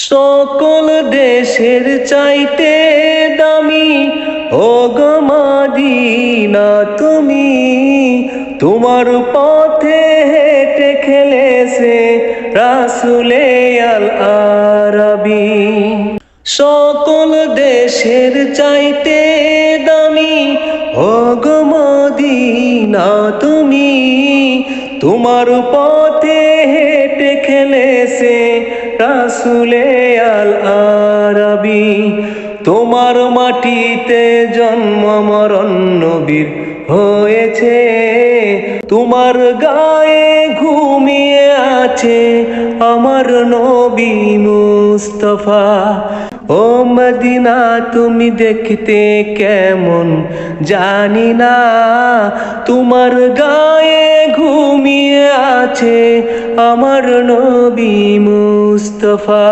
সকল দেশের চাইতে দামি ও গো মদিনা তুমি, তোমার পথে হেঁটে খেলেছে রাসূলে আল আরাবী। সকল দেশের চাইতে দামি ও গো মদিনা তুমি, তোমার পথে হেঁটে খেলেছে রাসূলে আল আরাবী। তোমার মাটিতে জন্ম মরণ নবীর হয়েছে, তোমার গায়ে ঘুমিয়ে আছে আমার নবী মুস্তাফা। ও মদিনা তুমি দেখতে কেমন জানি না, তোমার গায়ে ঘুমিয়ে আছে আমার নবী মুস্তাফা।